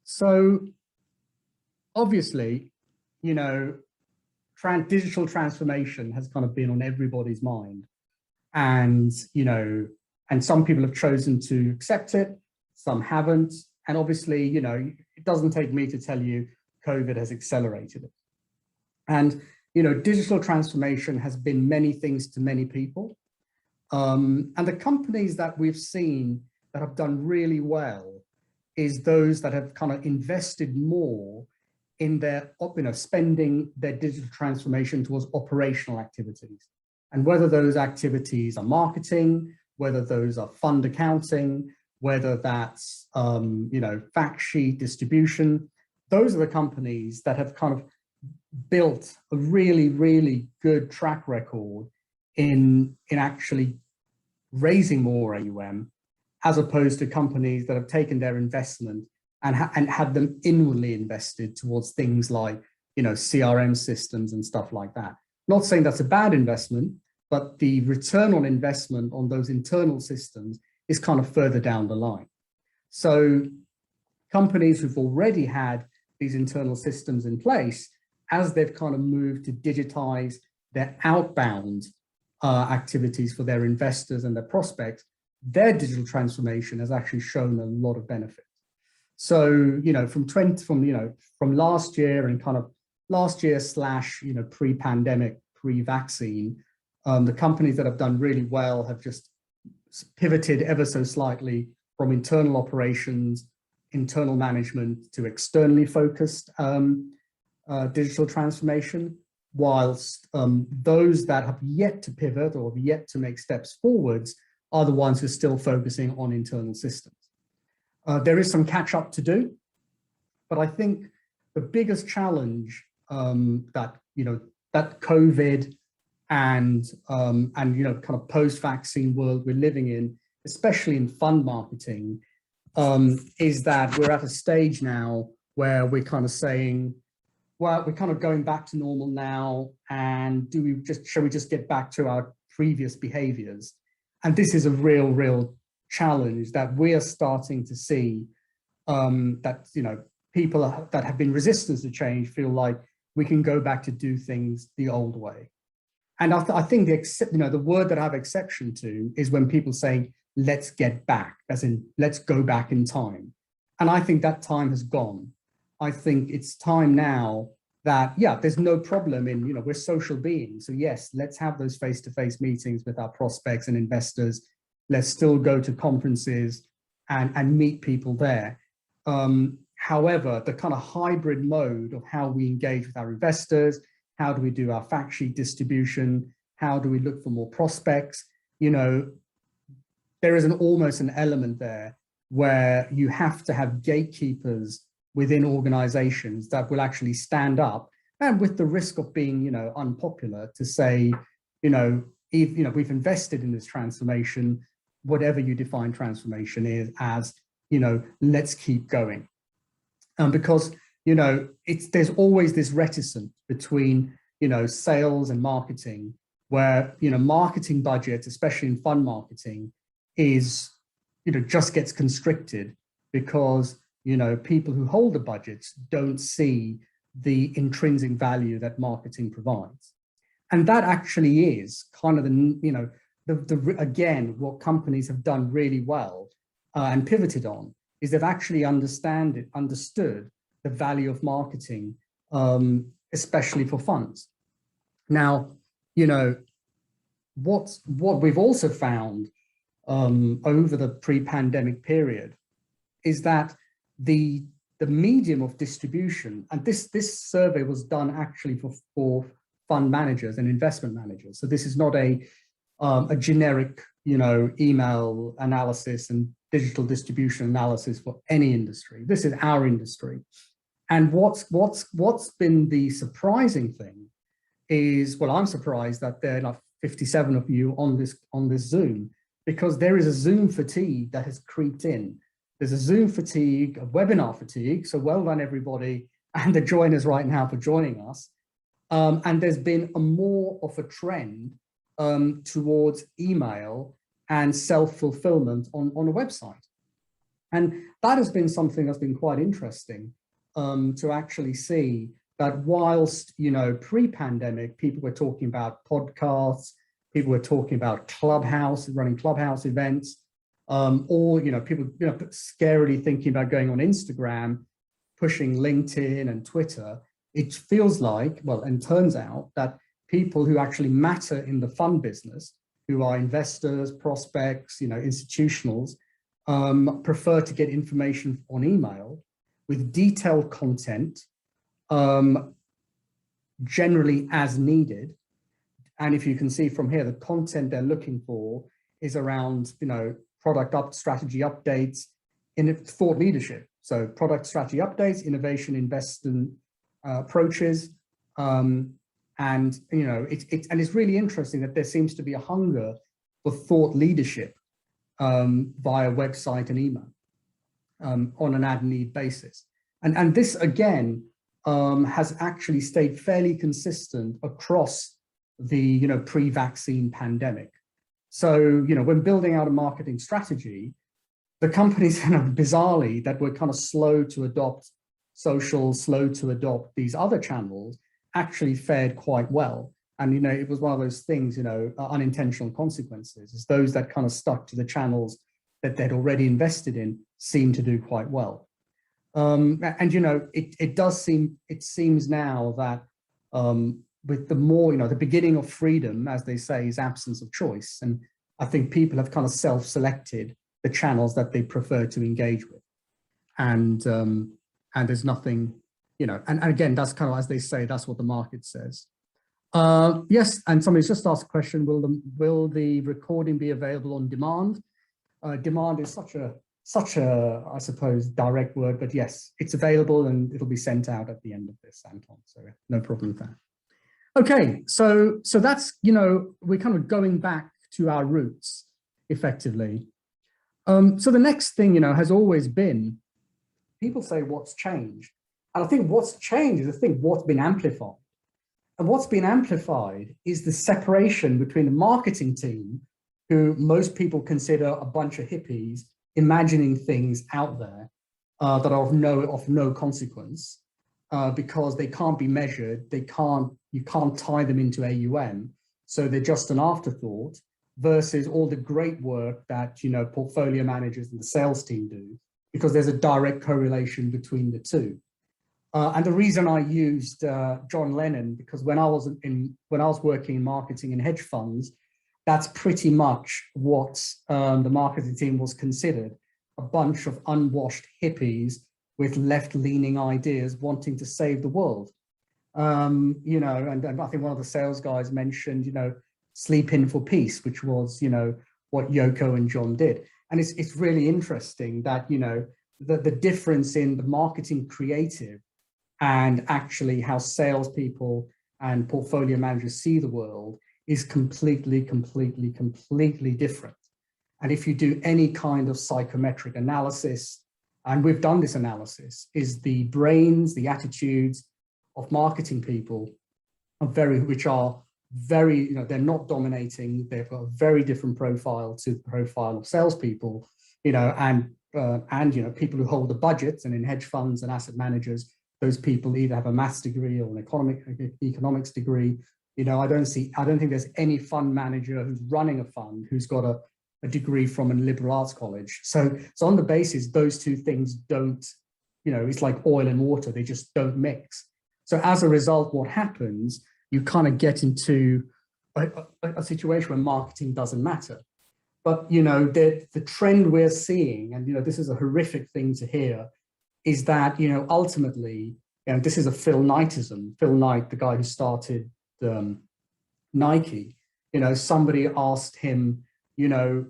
So obviously, you know, digital transformation has kind of been on everybody's mind. And, and some people have chosen to accept it, some haven't. And obviously, it doesn't take me to tell you COVID has accelerated it. And, digital transformation has been many things to many people. And the companies that we've seen that have done really well is those that have kind of invested more in their, spending their digital transformation towards operational activities. And whether those activities are marketing, whether those are fund accounting, whether that's, fact sheet distribution, those are the companies that have kind of built a really, really good track record in actually raising more AUM, as opposed to companies that have taken their investment and had them inwardly invested towards things like, CRM systems and stuff like that. Not saying that's a bad investment, but the return on investment on those internal systems is kind of further down the line. So companies who've already had these internal systems in place, as they've kind of moved to digitize their outbound activities for their investors and their prospects, their digital transformation has actually shown a lot of benefit. So, from last year and kind of last year / pre-pandemic, pre-vaccine, the companies that have done really well have just pivoted ever so slightly from internal operations, internal management to externally focused digital transformation, whilst those that have yet to pivot or have yet to make steps forwards are the ones who are still focusing on internal systems. There is some catch up to do, but I think the biggest challenge that COVID and kind of post-vaccine world we're living in, especially in fund marketing, is that we're at a stage now where we're kind of saying, well, we're kind of going back to normal now, and shall we just get back to our previous behaviors? And this is a real challenge that we are starting to see, that people that have been resistant to change feel like we can go back to do things the old way. And I think the word that I have exception to is when people say, let's get back, as in let's go back in time. And I think that time has gone. I think it's time now that, yeah, there's no problem in, we're social beings. So yes, let's have those face-to-face meetings with our prospects and investors. Let's still go to conferences and meet people there. However, the kind of hybrid mode of how we engage with our investors, how do we do our fact sheet distribution, how do we look for more prospects, there is almost an element there where you have to have gatekeepers within organizations that will actually stand up, and with the risk of being, unpopular, to say, we've invested in this transformation, whatever you define transformation is, as, let's keep going. Because, there's always this reticence between, sales and marketing, where, marketing budgets, especially in fund marketing, is, just gets constricted because, people who hold the budgets don't see the intrinsic value that marketing provides. And that actually is kind of again, what companies have done really well and pivoted on is they've actually understood the value of marketing, especially for funds. Now, what we've also found over the pre-pandemic period is that the medium of distribution, and this survey was done actually for fund managers and investment managers. So this is not a generic, email analysis and digital distribution analysis for any industry. This is our industry. And what's been the surprising thing is, well, I'm surprised that there are like 57 of you on this Zoom, because there is a Zoom fatigue that has creeped in. There's a Zoom fatigue, a webinar fatigue. So well done, everybody, and the joiners right now for joining us. And there's been more of a trend towards email and self-fulfillment on a website. And that has been something that's been quite interesting to actually see that whilst, you know, pre-pandemic, people were talking about podcasts, people were talking about Clubhouse, running Clubhouse events, or, you know, people, you know, scarily thinking about going on Instagram, pushing LinkedIn and Twitter. It feels like, well, and turns out that people who actually matter in the fund business, who are investors, prospects, you know, institutionals, prefer to get information on email with detailed content, generally as needed. And if you can see from here, the content they're looking for is around, you know, strategy updates, in thought leadership. So product strategy updates, innovation, investment approaches, and you know, it's really interesting that there seems to be a hunger for thought leadership via website and email on an ad need basis. And this again has actually stayed fairly consistent across the, you know, pre-vaccine pandemic. So, you know, when building out a marketing strategy, the companies kind of bizarrely that were kind of slow to adopt social, slow to adopt these other channels actually fared quite well. And, you know, it was one of those things, you know, unintentional consequences, is those that kind of stuck to the channels that they'd already invested in seemed to do quite well. And, you know, it seems now that with the more, you know, the beginning of freedom, as they say, is absence of choice. And I think people have kind of self-selected the channels that they prefer to engage with. And there's nothing, you know, and again, that's kind of, as they say, that's what the market says. Yes, and somebody's just asked a question, will the recording be available on demand? Demand is such a, I suppose, direct word, but yes, it's available and it'll be sent out at the end of this, Anton, so no problem with that. Okay, so that's, you know, we're kind of going back to our roots, effectively. So the next thing, you know, has always been, people say, what's changed? And I think what's changed is, I think, what's been amplified. And what's been amplified is the separation between the marketing team, who most people consider a bunch of hippies imagining things out there that are of no consequence, because they can't be measured, you can't tie them into AUM, so they're just an afterthought, versus all the great work that, you know, portfolio managers and the sales team do, because there's a direct correlation between the two. And the reason I used John Lennon, because when I was working in marketing in hedge funds, that's pretty much what the marketing team was considered, a bunch of unwashed hippies with left-leaning ideas wanting to save the world. You know, and I think one of the sales guys mentioned, you know, sleep in for peace, which was, you know, what Yoko and John did. And it's really interesting that, you know, the difference in the marketing creative and actually how salespeople and portfolio managers see the world is completely different. And if you do any kind of psychometric analysis, and we've done this analysis, is the brains, the attitudes of marketing people are very, you know, they're not dominating. They've got a very different profile to the profile of salespeople, you know, and you know, people who hold the budgets, and in hedge funds and asset managers, those people either have a maths degree or an economics degree. You know, I don't think there's any fund manager who's running a fund who's got a degree from a liberal arts college. So on the basis, those two things don't, you know, it's like oil and water, they just don't mix. So as a result, what happens, you kind of get into a situation where marketing doesn't matter. But, you know, the trend we're seeing, and, you know, this is a horrific thing to hear, is that, you know, ultimately, and this is a Phil Knightism, Phil Knight, the guy who started Nike, you know, somebody asked him, you know,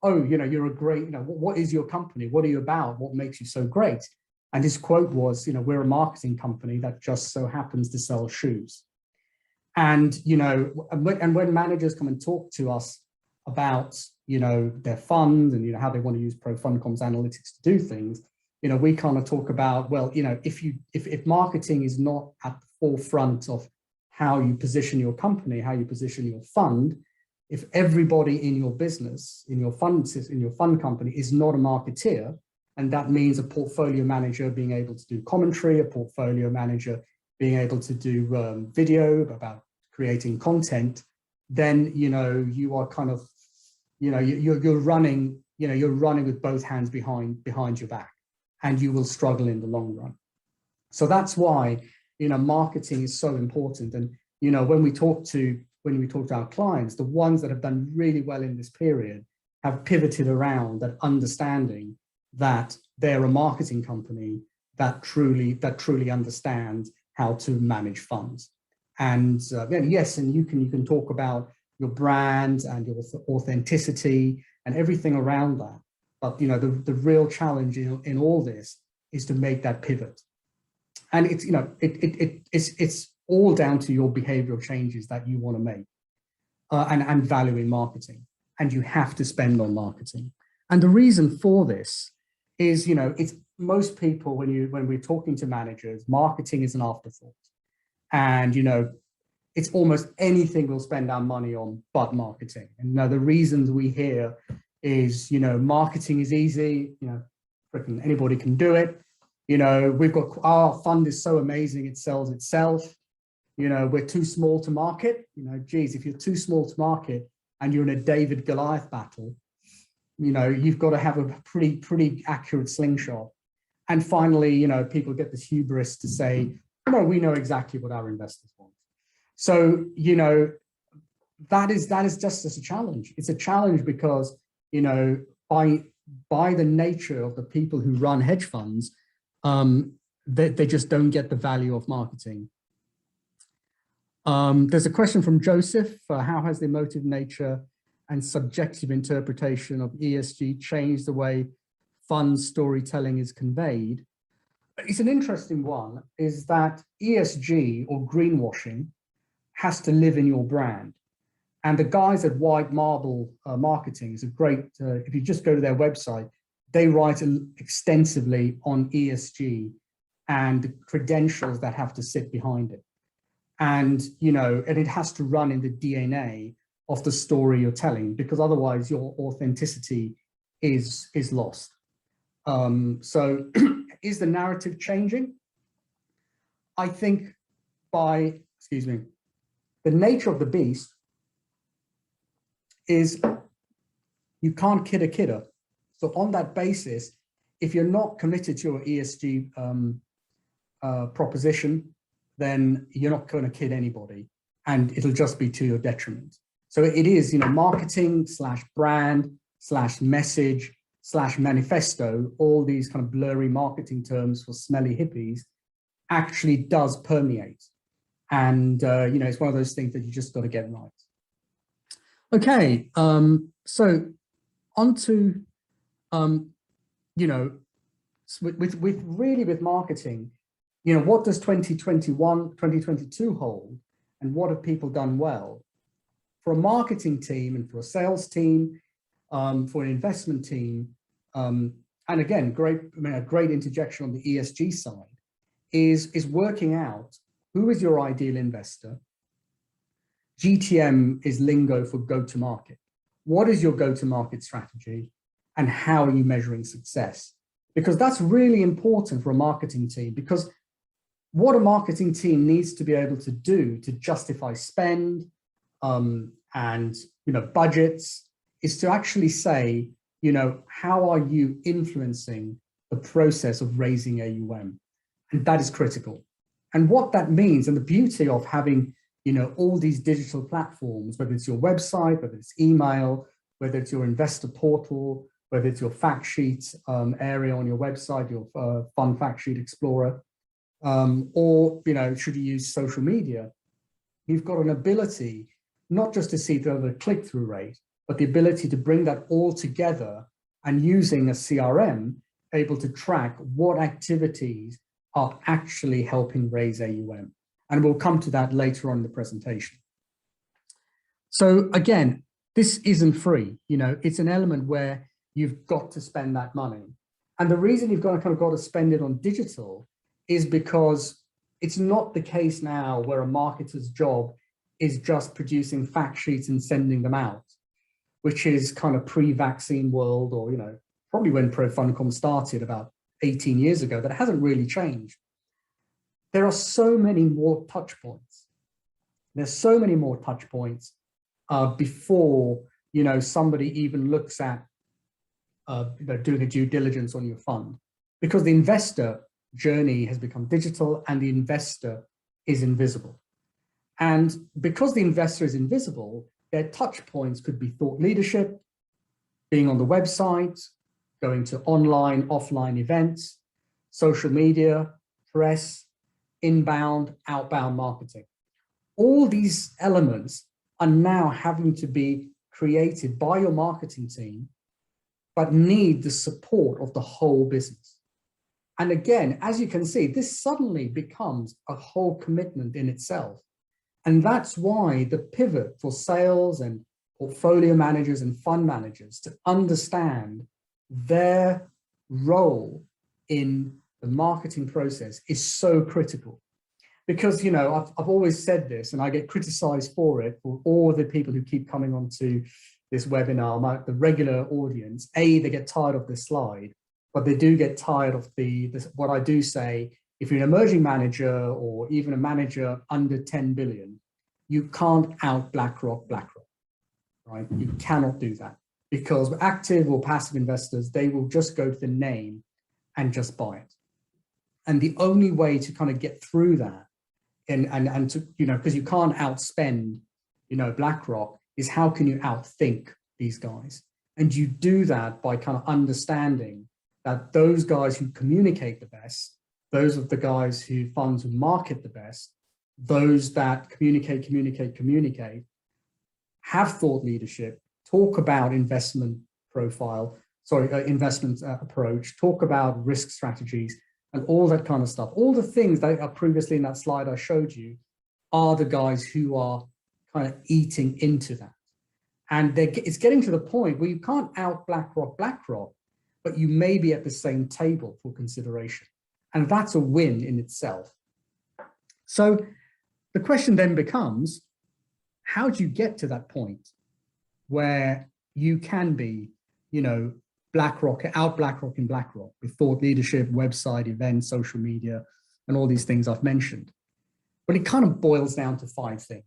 oh, you know, you're a great, you know, what is your company? What are you about? What makes you so great? And his quote was, you know, we're a marketing company that just so happens to sell shoes. And, you know, and when managers come and talk to us about, you know, their funds and, you know, how they want to use pro fund comms analytics to do things, you know, we kind of talk about, well, you know, if marketing is not at the forefront of how you position your company, how you position your fund, if everybody in your business, in your fund company is not a marketeer, And that means a portfolio manager being able to do commentary, a portfolio manager being able to do video about creating content, then, you are kind of, you're running, you're running with both hands behind your back, and you will struggle in the long run. So that's why, marketing is so important. And, when we talk to our clients, the ones that have done really well in this period have pivoted around that understanding that they're a marketing company that truly understands how to manage funds. And yes, and you can talk about your brand and your authenticity and everything around that. But the real challenge in all this is to make that pivot. And it's all down to your behavioral changes that you want to make and value in marketing. And you have to spend on marketing. And the reason for this is, it's most people, when we're talking to managers, marketing is an afterthought. And, it's almost anything we'll spend our money on but marketing. And the reasons we hear is, marketing is easy, freaking anybody can do it. We've got, our fund is so amazing, it sells itself. We're too small to market. Geez, if you're too small to market and you're in a David Goliath battle, you've got to have a pretty accurate slingshot. And finally, people get this hubris to say, we know exactly what our investors want. So, that is just as a challenge. It's a challenge because, by the nature of the people who run hedge funds, they just don't get the value of marketing. There's a question from Joseph. How has the emotive nature and subjective interpretation of ESG changed the way fund storytelling is conveyed? It's an interesting one, is that ESG or greenwashing has to live in your brand. And the guys at White Marble Marketing is a great, if you just go to their website, they write extensively on ESG and the credentials that have to sit behind it. And, and it has to run in the DNA of the story you're telling, because otherwise your authenticity is lost. So is the narrative changing? I think the nature of the beast is you can't kid a kidder. So on that basis, if you're not committed to your ESG proposition, then you're not going to kid anybody, and it'll just be to your detriment. So it is, marketing / brand / message / manifesto, all these kind of blurry marketing terms for smelly hippies, actually does permeate. And, it's one of those things that you just got to get right. Okay, so on to, with marketing, what does 2021, 2022 hold, and what have people done well? For a marketing team and for a sales team, for an investment team, and again, a great interjection on the ESG side is working out who is your ideal investor. GTM is lingo for go-to-market. What is your go-to-market strategy, and how are you measuring success? Because that's really important for a marketing team, because what a marketing team needs to be able to do to justify spend and budgets is to actually say, how are you influencing the process of raising AUM? And that is critical. And what that means, and the beauty of having all these digital platforms, whether it's your website, whether it's email, whether it's your investor portal, whether it's your fact sheet area on your website, your fund fact sheet explorer, or should you use social media, you've got an ability not just to see the click-through rate, but the ability to bring that all together and using a CRM, able to track what activities are actually helping raise AUM. And we'll come to that later on in the presentation. So again, this isn't free. It's an element where you've got to spend that money. And the reason you've got to spend it on digital is because it's not the case now where a marketer's job is just producing fact sheets and sending them out, which is kind of pre-vaccine world, or, probably when ProFundCom started about 18 years ago, that hasn't really changed. There are so many more touch points. There's so many more touch points before, you know, somebody even looks at doing a due diligence on your fund, because the investor journey has become digital and the investor is invisible. And because the investor is invisible, their touch points could be thought leadership, being on the website, going to online, offline events, social media, press, inbound, outbound marketing. All these elements are now having to be created by your marketing team, but need the support of the whole business. And again, as you can see, this suddenly becomes a whole commitment in itself. And that's why the pivot for sales and portfolio managers and fund managers to understand their role in the marketing process is so critical. Because, you know, I've always said this, and I get criticized for it, for all the people who keep coming onto this webinar, the regular audience. They get tired of this slide, but they do get tired of what I do say. If you're an emerging manager or even a manager under 10 billion, you can't out BlackRock, right? You cannot do that, because active or passive investors, they will just go to the name and just buy it. And the only way to kind of get through that and to, you know, because you can't outspend, you know, BlackRock, is how can you outthink these guys? And you do that by kind of understanding that those guys who communicate the best, those are the guys who funds who market the best, those that communicate, have thought leadership, talk about investment approach, talk about risk strategies, and all that kind of stuff. All the things that are previously in that slide I showed you are the guys who are kind of eating into that. And it's getting to the point where you can't out BlackRock, but you may be at the same table for consideration. And that's a win in itself. So the question then becomes, how do you get to that point where you can be, you know, BlackRock in BlackRock with thought leadership, website, events, social media, and all these things I've mentioned? But it kind of boils down to 5 things.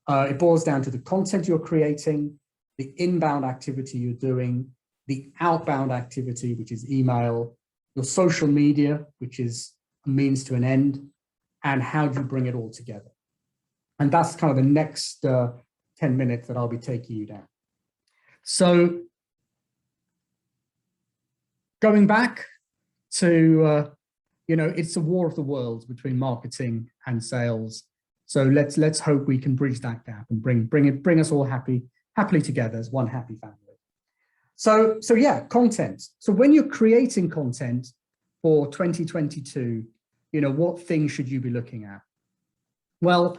It boils down to the content you're creating, the inbound activity you're doing, the outbound activity, which is email, your social media, which is a means to an end, and how do you bring it all together? And that's kind of the next 10 minutes that I'll be taking you down. So going back to, you know, it's a war of the worlds between marketing and sales. So let's hope we can bridge that gap and bring us all happily together as one happy family. So yeah, content. So when you're creating content for 2022, you know, what things should you be looking at? Well,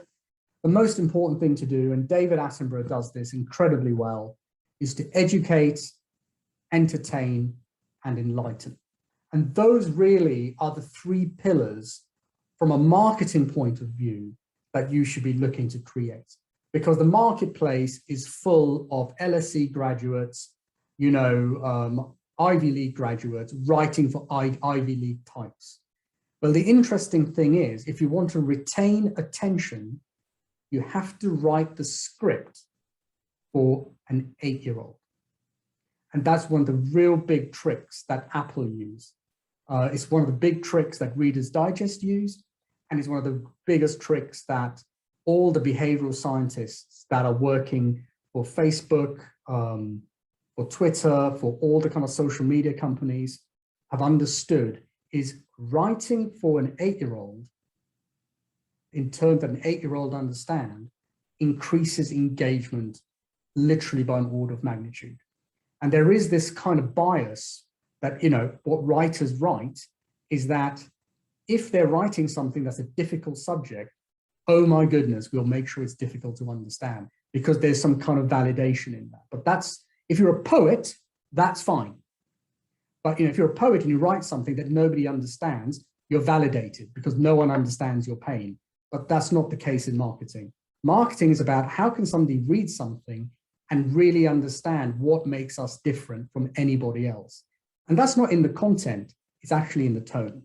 the most important thing to do, and David Attenborough does this incredibly well, is to educate, entertain, and enlighten. And those really are the 3 pillars from a marketing point of view that you should be looking to create, because the marketplace is full of LSE graduates, you know, Ivy League graduates writing for Ivy League types. Well, the interesting thing is, if you want to retain attention, you have to write the script for an 8-year-old. And that's one of the real big tricks that Apple use. It's one of the big tricks that Reader's Digest use, and it's one of the biggest tricks that all the behavioral scientists that are working for Facebook, for Twitter, for all the kind of social media companies have understood, is writing for an 8-year-old in terms that an 8-year-old understand increases engagement literally by an order of magnitude. And there is this kind of bias that, you know, what writers write is that if they're writing something that's a difficult subject, oh my goodness, we'll make sure it's difficult to understand because there's some kind of validation in that. But that's, if you're a poet, that's fine. But, you know, if you're a poet and you write something that nobody understands, you're validated because no one understands your pain. But that's not the case in marketing. Marketing is about how can somebody read something and really understand what makes us different from anybody else. And that's not in the content, it's actually in the tone.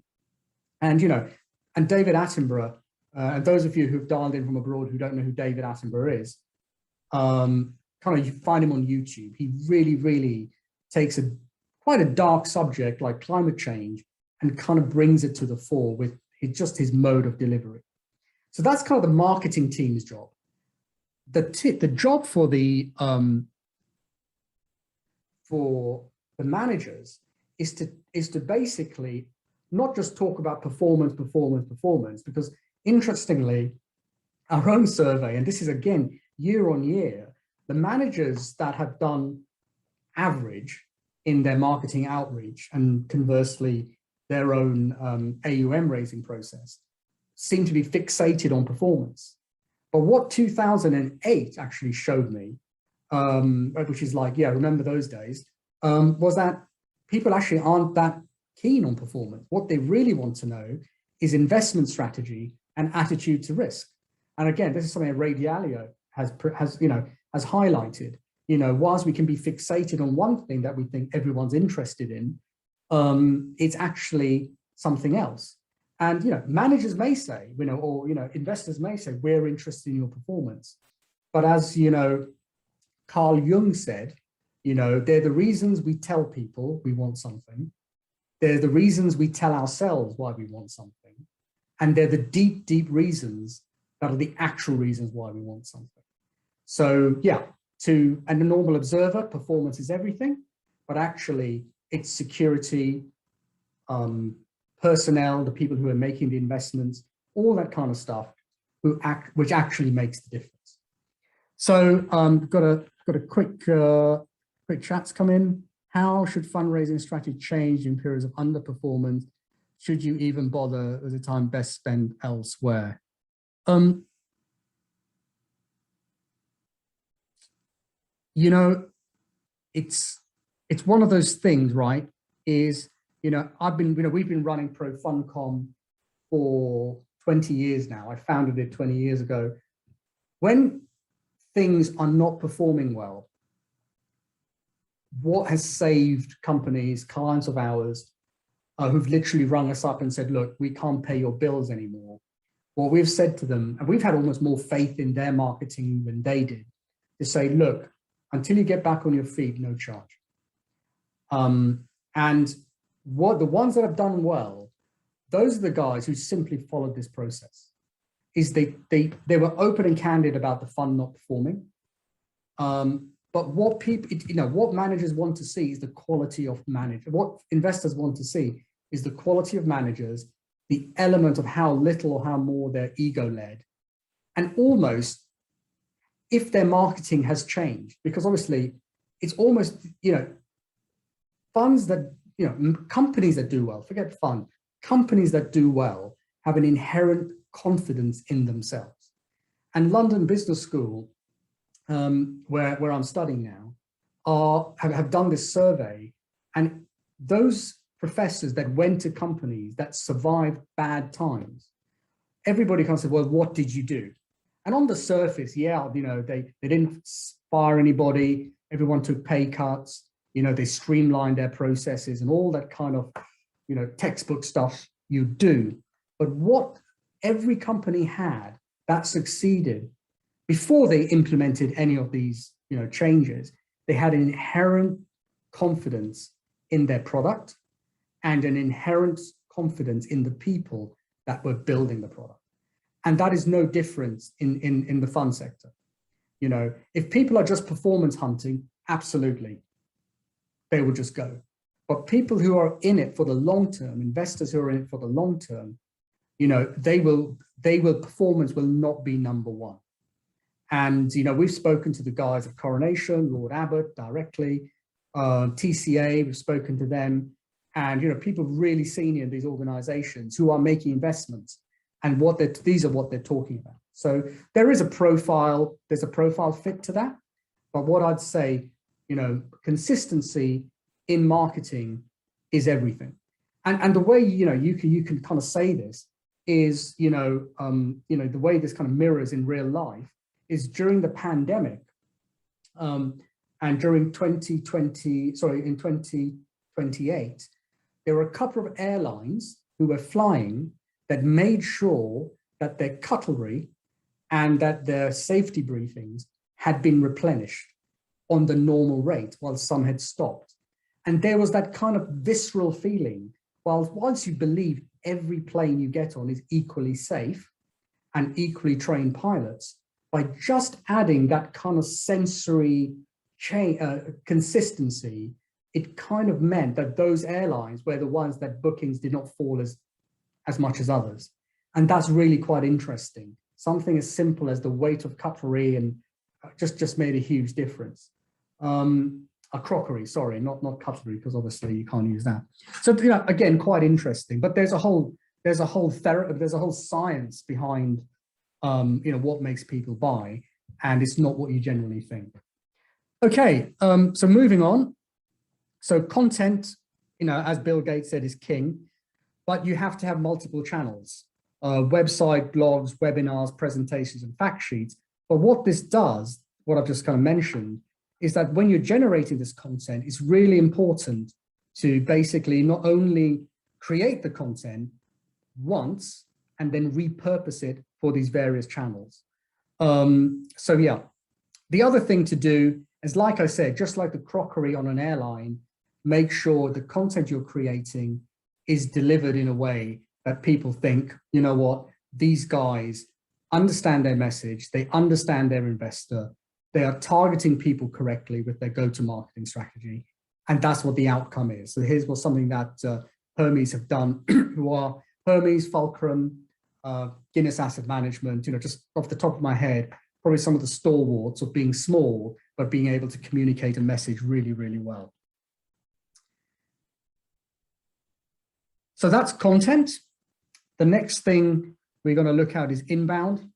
And, and David Attenborough, and those of you who've dialed in from abroad who don't know who David Attenborough is, kind of you find him on YouTube. He really, really takes quite a dark subject like climate change and kind of brings it to the fore with just his mode of delivery. So that's kind of the marketing team's job. The job for the managers is to basically not just talk about performance, because interestingly, our own survey, and this is again year on year, the managers that have done average in their marketing outreach and conversely their own AUM raising process seem to be fixated on performance. But what 2008 actually showed me, which is like, yeah, remember those days, was that people actually aren't that keen on performance. What they really want to know is investment strategy and attitude to risk. And again, this is something that Ray Dalio has highlighted. Whilst we can be fixated on one thing that we think everyone's interested in, it's actually something else. And managers may say, or investors may say, we're interested in your performance. But as Carl Jung said, they're the reasons we tell people we want something. They're the reasons we tell ourselves why we want something. And they're the deep, deep reasons that are the actual reasons why we want something. So yeah, and the normal observer, performance is everything, but actually it's security, personnel, the people who are making the investments, all that kind of stuff, which actually makes the difference. So got a quick chats come in. How should fundraising strategy change in periods of underperformance? Should you even bother with the time best spent elsewhere? It's one of those things, right? We've been running Pro FundCom for 20 years now. I founded it 20 years ago. When things are not performing well, what has saved companies, clients of ours, who've literally rung us up and said, look, we can't pay your bills anymore. What we've said to them, and we've had almost more faith in their marketing than they did, to say, look, until you get back on your feet, no charge. And what the ones that have done well, those are the guys who simply followed this process. Is they were open and candid about the fund not performing. But what people, what managers want to see is the quality of managers. What investors want to see is the quality of managers, the element of how little or how more they're ego-led, and almost if their marketing has changed, because obviously it's almost, funds that, companies that do well, forget fund, companies that do well have an inherent confidence in themselves. And London Business School, where I'm studying now, have done this survey, and those professors that went to companies that survived bad times, everybody kind of said, well, what did you do? And on the surface, yeah, they didn't fire anybody, everyone took pay cuts, they streamlined their processes and all that kind of, textbook stuff you do. But what every company had that succeeded before they implemented any of these, changes, they had an inherent confidence in their product and an inherent confidence in the people that were building the product. And that is no different in the fund sector. If people are just performance hunting, absolutely, they will just go. But people who are in it for the long term, investors who are in it for the long term, performance will not be number one. And, we've spoken to the guys at Coronation, Lord Abbott directly, TCA, we've spoken to them, and, people really senior in these organizations who are making investments, and these are what they're talking about. So there is a profile, there's a profile fit to that. But what I'd say, consistency in marketing is everything. And the way, you can kind of say this is, the way this kind of mirrors in real life is during the pandemic, and during in 2020, 28, there were a couple of airlines who were flying that made sure that their cutlery and that their safety briefings had been replenished on the normal rate while some had stopped. And there was that kind of visceral feeling, once you believe every plane you get on is equally safe and equally trained pilots, by just adding that kind of sensory consistency, it kind of meant that those airlines were the ones that bookings did not fall as much as others. And that's really quite interesting. Something as simple as the weight of cutlery and just made a huge difference. A crockery, sorry, not cutlery, because obviously you can't use that. So, you know, again, quite interesting. But there's a whole science behind you know, what makes people buy, and it's not what you generally think. Okay, so moving on. So content, you know, as Bill Gates said, is king, but you have to have multiple channels, website, blogs, webinars, presentations, and fact sheets. But what this does, what I've just kind of mentioned, is that when you're generating this content, it's really important to basically not only create the content once and then repurpose it for these various channels. So yeah, the other thing to do is, like I said, just like the crockery on an airline, make sure the content you're creating is delivered in a way that people think, you know what, these guys understand their message, they understand their investor, they are targeting people correctly with their go-to-marketing strategy, and that's what the outcome is. So here's something that Hermes have done, who are Hermes, Fulcrum, Guinness Asset Management, you know, just off the top of my head, probably some of the stalwarts of being small, but being able to communicate a message really, really well. So that's content. The next thing we're going to look at is inbound,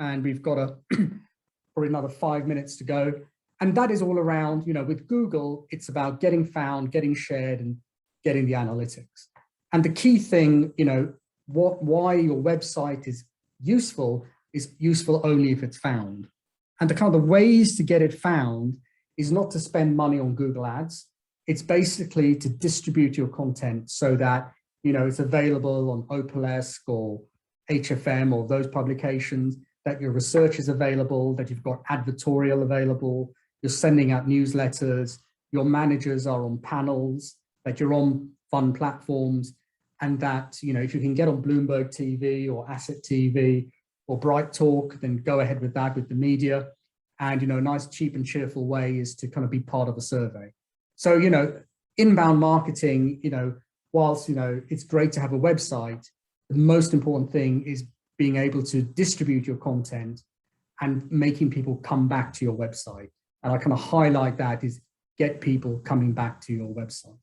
and we've got probably another 5 minutes to go. And that is all around, you know, with Google, it's about getting found, getting shared, and getting the analytics. And the key thing, you know, why your website is useful only if it's found. And the kind of the ways to get it found is not to spend money on Google Ads. It's basically to distribute your content so that, you know, it's available on Opalesk or HFM or those publications, that your research is available, that you've got advertorial available, you're sending out newsletters, your managers are on panels, that you're on fun platforms, and that, you know, if you can get on Bloomberg TV or Asset TV or Bright Talk, then go ahead with that with the media. And, you know, a nice, cheap and cheerful way is to kind of be part of a survey. So, you know, inbound marketing, you know, whilst, you know, it's great to have a website, the most important thing is being able to distribute your content and making people come back to your website. And I kind of highlight that is get people coming back to your website.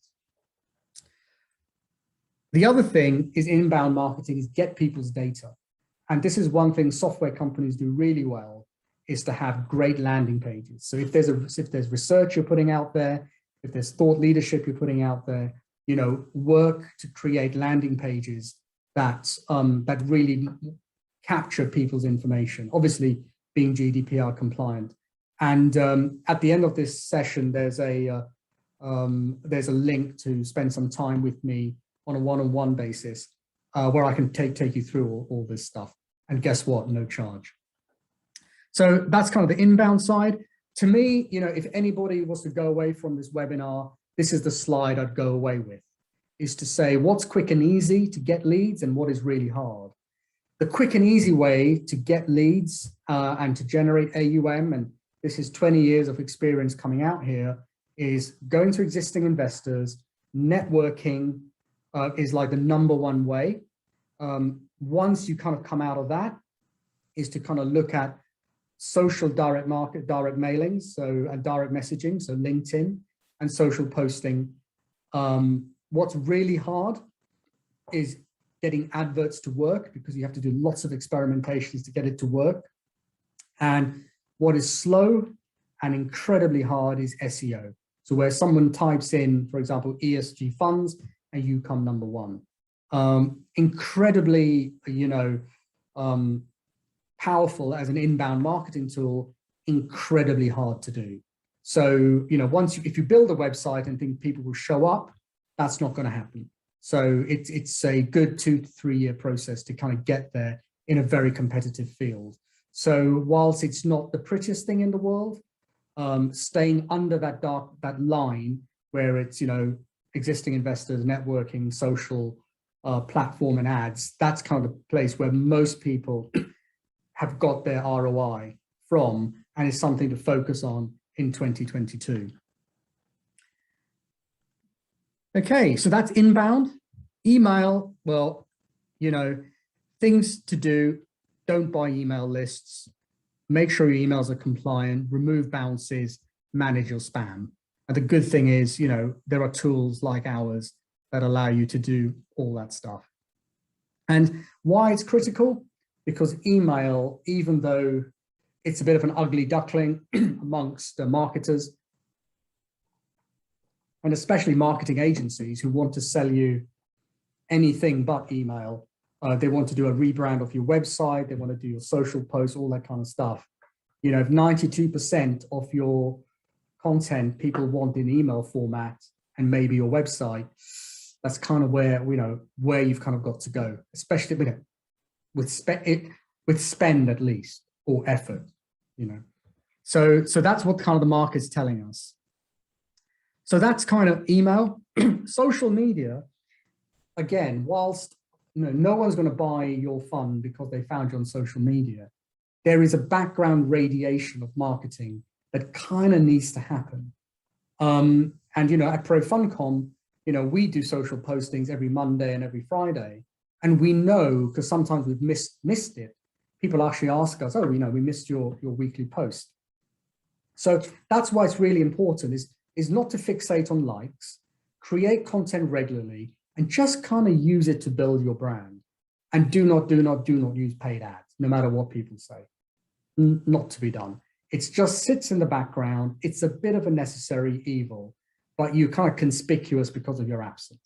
The other thing is inbound marketing is get people's data. And this is one thing software companies do really well, is to have great landing pages. So if there's research you're putting out there, if there's thought leadership you're putting out there, you know, work to create landing pages that really capture people's information, obviously being GDPR compliant. And at the end of this session, there's a link to spend some time with me on a one-on-one basis, where I can take you through all this stuff. And guess what? No charge. So that's kind of the inbound side. To me, you know, if anybody was to go away from this webinar, this is the slide I'd go away with, is to say what's quick and easy to get leads and what is really hard. The quick and easy way to get leads and to generate AUM, and this is 20 years of experience coming out here, is going to existing investors. Networking is like the #1 way. Once you kind of come out of that, is to kind of look at social direct mailings, and direct messaging, so LinkedIn and social posting. What's really hard is getting adverts to work, because you have to do lots of experimentations to get it to work. And what is slow and incredibly hard is SEO. So where someone types in, for example, ESG funds, and you come #1. Incredibly, you know, powerful as an inbound marketing tool, incredibly hard to do. So, you know, if you build a website and think people will show up, that's not going to happen. So it's a good 2 to 3 year process to kind of get there in a very competitive field. So whilst it's not the prettiest thing in the world, staying under that line where it's, you know, existing investors, networking, social, platform and ads, that's kind of the place where most people have got their ROI from, and is something to focus on in 2022. Okay, so that's inbound. Email, well, you know, things to do: don't buy email lists, make sure your emails are compliant, remove bounces, manage your spam. And the good thing is, you know, there are tools like ours that allow you to do all that stuff. And why it's critical? Because email, even though it's a bit of an ugly duckling amongst marketers, and especially marketing agencies who want to sell you anything but email. They want to do a rebrand of your website, they want to do your social posts, all that kind of stuff. You know, if 92% of your content people want in email format and maybe your website, that's kind of where, you know, where you've kind of got to go, especially with spend at least, or effort, you know. So that's what kind of the market's telling us. So that's kind of email. Social media, again, whilst, you know, no one's going to buy your fund because they found you on social media, there is a background radiation of marketing that kind of needs to happen. And, you know, at ProFundCom, you know, we do social postings every Monday and every Friday. And we know, because sometimes we've missed it, people actually ask us, oh, you know, we missed your weekly post. So that's why it's really important is not to fixate on likes, create content regularly, and just kind of use it to build your brand. And do not use paid ads, no matter what people say. Not to be done. It just sits in the background. It's a bit of a necessary evil, but you're kind of conspicuous because of your absence.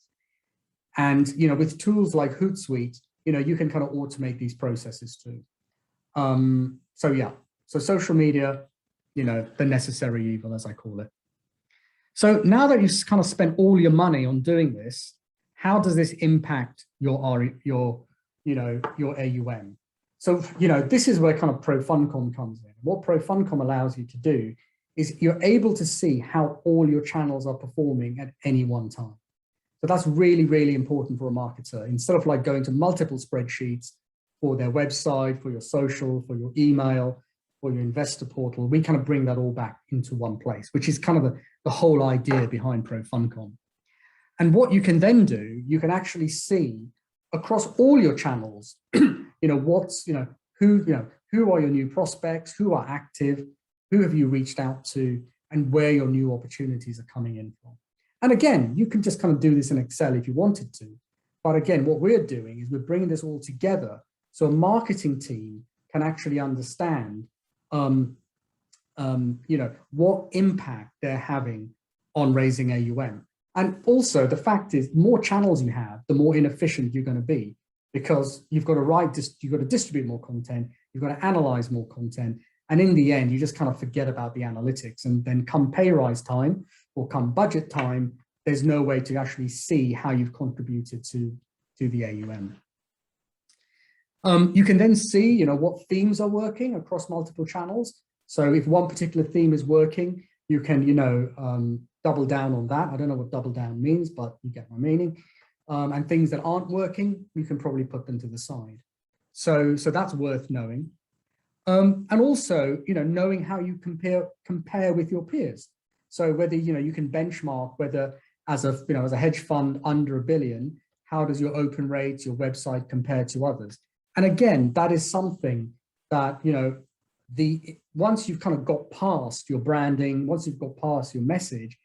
And, you know, with tools like Hootsuite, you know, you can kind of automate these processes too. So yeah, so social media, you know, the necessary evil, as I call it. So now that you've kind of spent all your money on doing this, how does this impact your AUM? So, you know, this is where kind of ProFundCom comes in. What ProFundCom allows you to do is you're able to see how all your channels are performing at any one time. So that's really, really important for a marketer. Instead of like going to multiple spreadsheets for their website, for your social, for your email, for your investor portal, we kind of bring that all back into one place, which is kind of the whole idea behind ProFundCom. And what you can then do, you can actually see across all your channels, you know, who are your new prospects, who are active, who have you reached out to, and where your new opportunities are coming in from. And again, you can just kind of do this in Excel if you wanted to. But again, what we're doing is we're bringing this all together so a marketing team can actually understand, you know, what impact they're having on raising AUM. And also the fact is, the more channels you have, the more inefficient you're going to be, because you've got to distribute more content, you've got to analyze more content. And in the end, you just kind of forget about the analytics. And then come pay rise time or come budget time, there's no way to actually see how you've contributed to the AUM. You can then see, you know, what themes are working across multiple channels. So if one particular theme is working, you can, you know, double down on that. I don't know what double down means, but you get my meaning. And things that aren't working, you can probably put them to the side. So that's worth knowing. And also, you know, knowing how you compare with your peers. So whether, you know, you can benchmark whether as a hedge fund under $1 billion, how does your open rates, your website compare to others? And again, that is something that, you know, once you've kind of got past your branding, once you've got past your message,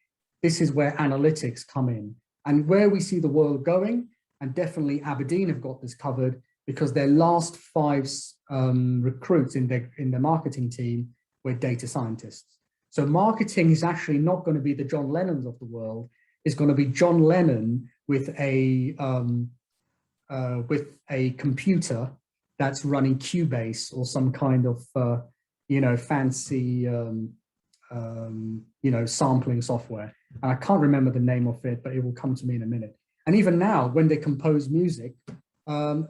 this is where analytics come in. And where we see the world going, and definitely Aberdeen have got this covered, because their last 5 recruits in their marketing team were data scientists. So marketing is actually not going to be the John Lennons of the world. It's going to be John Lennon with a computer that's running Cubase or some kind of you know, fancy you know, sampling software. And I can't remember the name of it, but it will come to me in a minute. And even now, when they compose music,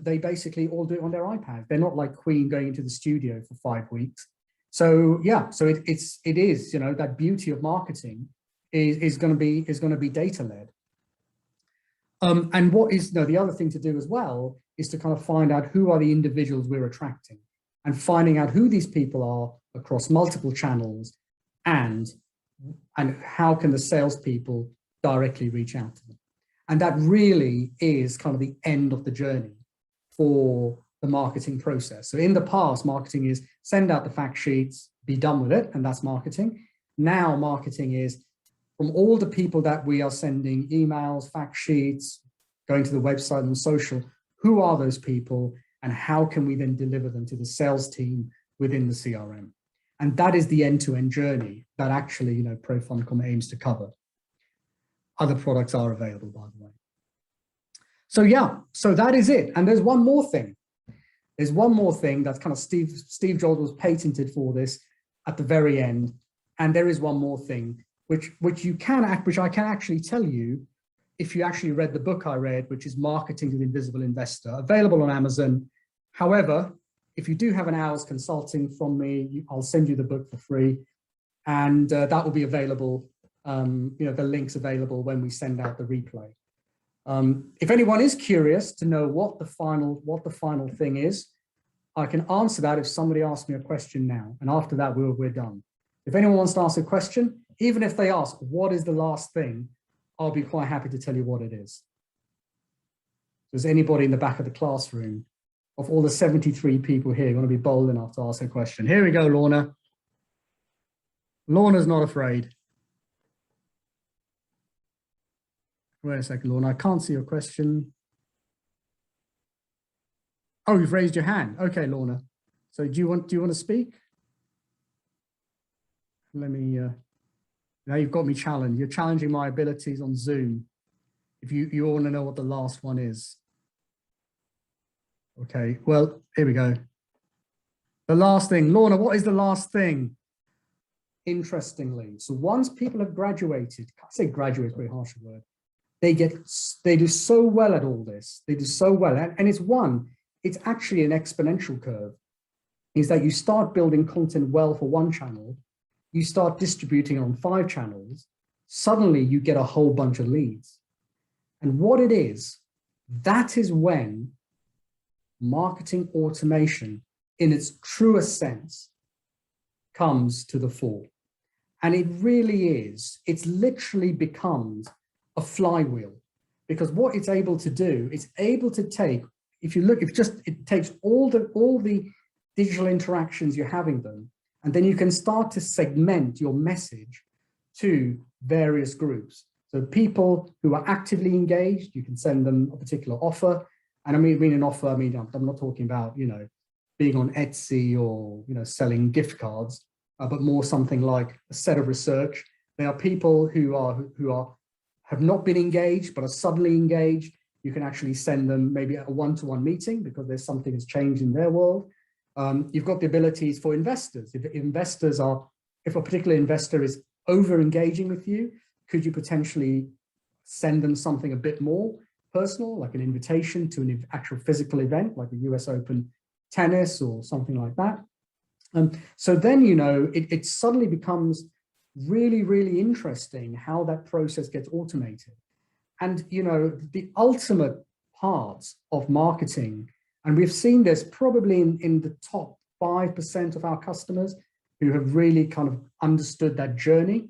they basically all do it on their iPad. They're not like Queen going into the studio for 5 weeks. So yeah, so it is, you know, that beauty of marketing is going to be data led. And what is, you know, the other thing to do as well is to kind of find out who are the individuals we're attracting, and finding out who these people are across multiple channels, and how can the salespeople directly reach out to them. And that really is kind of the end of the journey for the marketing process. So in the past, marketing is send out the fact sheets, be done with it, and that's marketing. Now marketing is from all the people that we are sending emails, fact sheets, going to the website and social, who are those people, and how can we then deliver them to the sales team within the CRM? And that is the end-to-end journey that actually, you know, ProFundCom aims to cover. Other products are available, by the way. So yeah, so that is it. And there's one more thing. There's one more thing that's kind of Steve Jobs was patented for this at the very end. And there is one more thing, which I can actually tell you if you actually read the book I read, which is Marketing to the Invisible Investor, available on Amazon. However, if you do have an hour's consulting from me, I'll send you the book for free, and that will be available. You know, the link's available when we send out the replay. If anyone is curious to know what the final thing is, I can answer that if somebody asks me a question now, and after that we're done. If anyone wants to ask a question, even if they ask what is the last thing, I'll be quite happy to tell you what it is. Does anybody in the back of the classroom, of all the 73 people here, want to be bold enough to ask a question? Here we go, Lorna. Lorna's not afraid. Wait a second, Lorna, I can't see your question. Oh, you've raised your hand. Okay, Lorna. So do you want to speak? Let me, now you've got me challenged. You're challenging my abilities on Zoom. If you want to know what the last one is. Okay, well, here we go. The last thing. Lorna, what is the last thing? Interestingly, so once people have graduated, I say graduate is a very harsh word, they do so well at all this. They do so well. And it's actually an exponential curve, is that you start building content well for one channel, you start distributing on 5 channels, suddenly you get a whole bunch of leads. And what it is, that is when marketing automation in its truest sense comes to the fore. And it really is, it's literally becomes a flywheel, because what it's able to do, it's able to take, if you look, it takes all the digital interactions you're having them, and then you can start to segment your message to various groups. So people who are actively engaged, you can send them a particular offer. And I mean an offer, I mean, I'm not talking about, you know, being on Etsy or, you know, selling gift cards, but more something like a set of research. There are people who have not been engaged, but are suddenly engaged. You can actually send them maybe a one-to-one meeting because there's something that's changed in their world. You've got the abilities for investors. If a particular investor is over engaging with you, could you potentially send them something a bit more personal, like an invitation to an actual physical event, like the US Open tennis or something like that? So then, you know, it suddenly becomes really, really interesting how that process gets automated. And, you know, the ultimate parts of marketing, and we've seen this probably in the top 5% of our customers who have really kind of understood that journey,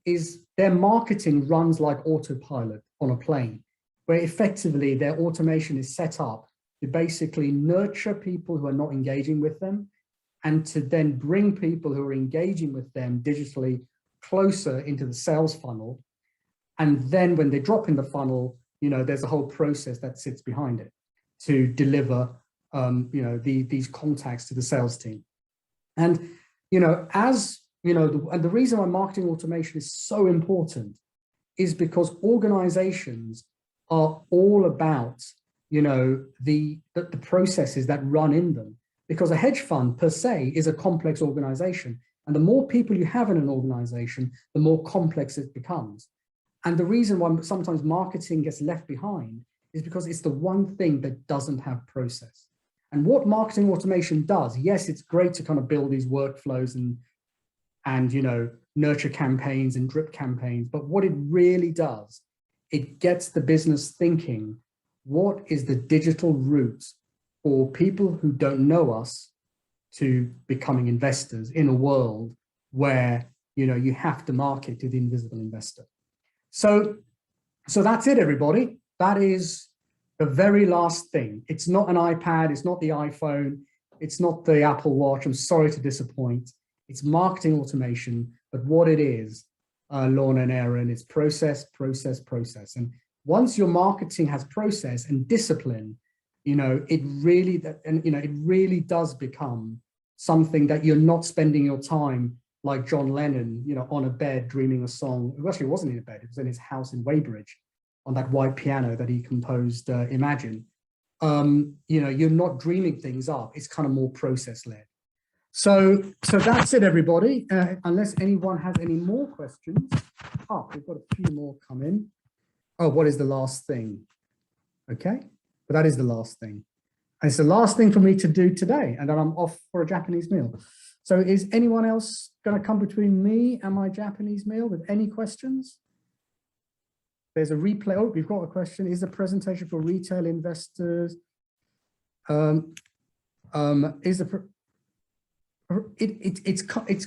is their marketing runs like autopilot on a plane, where effectively their automation is set up to basically nurture people who are not engaging with them, and to then bring people who are engaging with them digitally closer into the sales funnel. And then when they drop in the funnel, you know, there's a whole process that sits behind it to deliver, you know, these contacts to the sales team. And, you know, as, you know, and the reason why marketing automation is so important is because organizations are all about, you know, the processes that run in them. Because a hedge fund per se is a complex organization. And the more people you have in an organization, the more complex it becomes. And the reason why sometimes marketing gets left behind is because it's the one thing that doesn't have process. And what marketing automation does, yes, it's great to kind of build these workflows and nurture campaigns and drip campaigns, but what it really does, it gets the business thinking, what is the digital route for people who don't know us to becoming investors in a world where you have to market to the invisible investor. So that's it, everybody. That is the very last thing. It's not an iPad, it's not the iPhone, it's not the Apple Watch. I'm sorry to disappoint. It's marketing automation, but what it is, Lorna and Aaron, it's process, process, process. And once your marketing has process and discipline, it really does become something that you're not spending your time like John Lennon, on a bed dreaming a song. It actually wasn't in a bed, it was in his house in Weybridge on that white piano that he composed, Imagine. You're not dreaming things up, it's kind of more process-led. So that's it, everybody. Unless anyone has any more questions. We've got a few more come in. Oh, what is the last thing? Okay, but that is the last thing. And it's the last thing for me to do today, and then I'm off for a Japanese meal. So is anyone else going to come between me and my Japanese meal with any questions? There's a replay. Oh, we've got a question. Is the presentation for retail investors? It's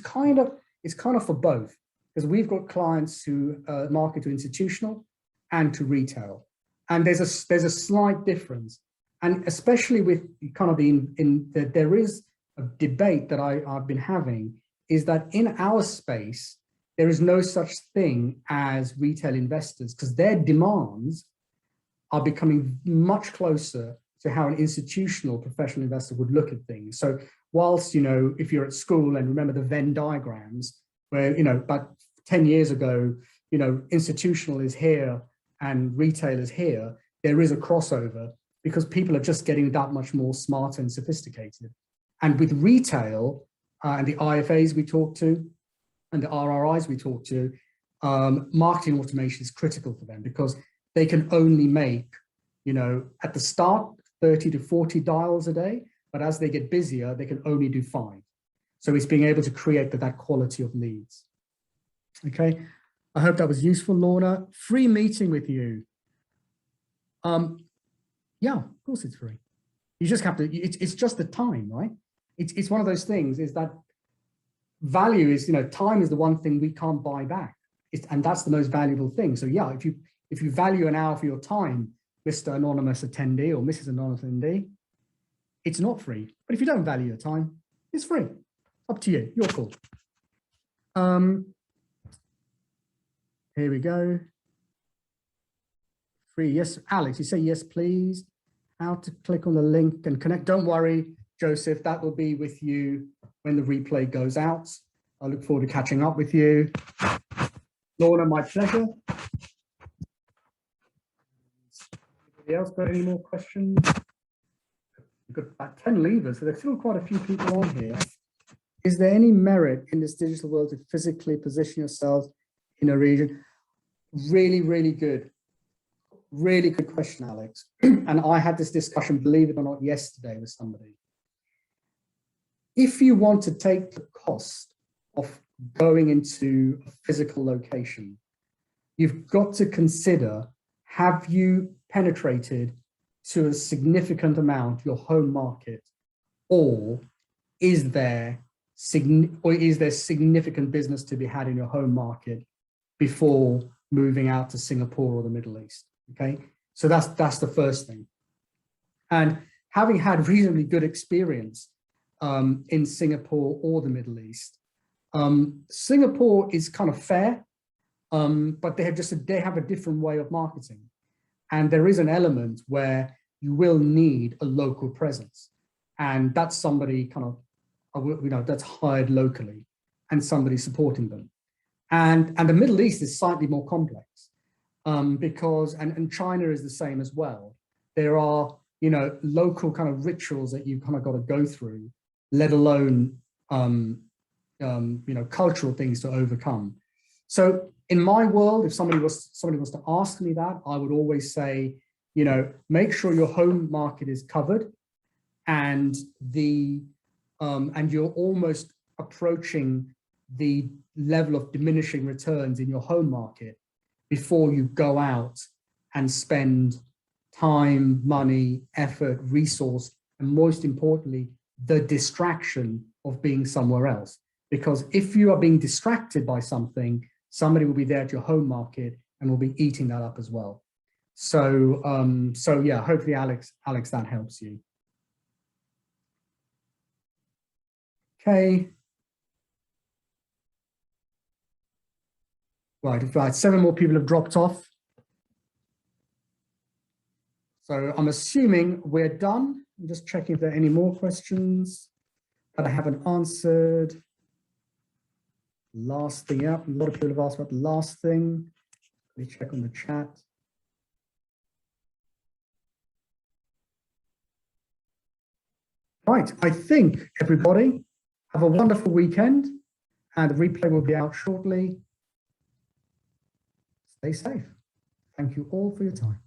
kind of for both, because we've got clients who market to institutional and to retail, and there's a slight difference, and especially with kind of there is a debate that I've been having, is that in our space there is no such thing as retail investors, because their demands are becoming much closer to how an institutional professional investor would look at things. So whilst, if you're at school and remember the Venn diagrams where, about 10 years ago, institutional is here and retail is here, there is a crossover because people are just getting that much more smart and sophisticated. And with retail and the IFAs we talk to and the RRIs we talk to, marketing automation is critical for them because they can only make, at the start, 30 to 40 dials a day. But as they get busier, they can only do 5. So it's being able to create that quality of leads. Okay, I hope that was useful, Lorna. Free meeting with you. Yeah, of course it's free. You just have to, it's just the time, right? It's one of those things, is that value is, time is the one thing we can't buy back. And that's the most valuable thing. So yeah, if you value an hour for your time, Mr. Anonymous attendee or Mrs. Anonymous attendee, it's not free. But if you don't value your time, it's free. Up to you, your call. Here we go. Free, yes. Alex, you say yes, please. How to click on the link and connect. Don't worry, Joseph, that will be with you when the replay goes out. I look forward to catching up with you. Lorna, my pleasure. Anybody else got any more questions? We've got about 10 leavers, so there's still quite a few people on here. Is there any merit in this digital world to physically position yourself in a region? Really, really good. Really good question, Alex. And I had this discussion, believe it or not, yesterday with somebody. If you want to take the cost of going into a physical location, you've got to consider, have you penetrated to a significant amount your home market, or is there significant business to be had in your home market before moving out to Singapore or the Middle East? Okay, so that's the first thing. And having had reasonably good experience in Singapore or the Middle East, Singapore is kind of fair, but they have a different way of marketing, and there is an element where you will need a local presence, and that's somebody kind of that's hired locally and somebody supporting them. And the Middle East is slightly more complex. Because China is the same as well. There are, local kind of rituals that you kind of got to go through, let alone, cultural things to overcome. So in my world, if somebody was to ask me that, I would always say, you know, make sure your home market is covered, and and you're almost approaching the level of diminishing returns in your home market before you go out and spend time, money, effort, resource, and most importantly, the distraction of being somewhere else. Because if you are being distracted by something, somebody will be there at your home market and will be eating that up as well. So, so yeah, hopefully, Alex, that helps you. Okay. Right, 7 more people have dropped off. So I'm assuming we're done. I'm just checking if there are any more questions that I haven't answered. Last thing, yeah, a lot of people have asked about the last thing. Let me check on the chat. Right, I think everybody have a wonderful weekend, and the replay will be out shortly. Stay safe. Thank you all for your time.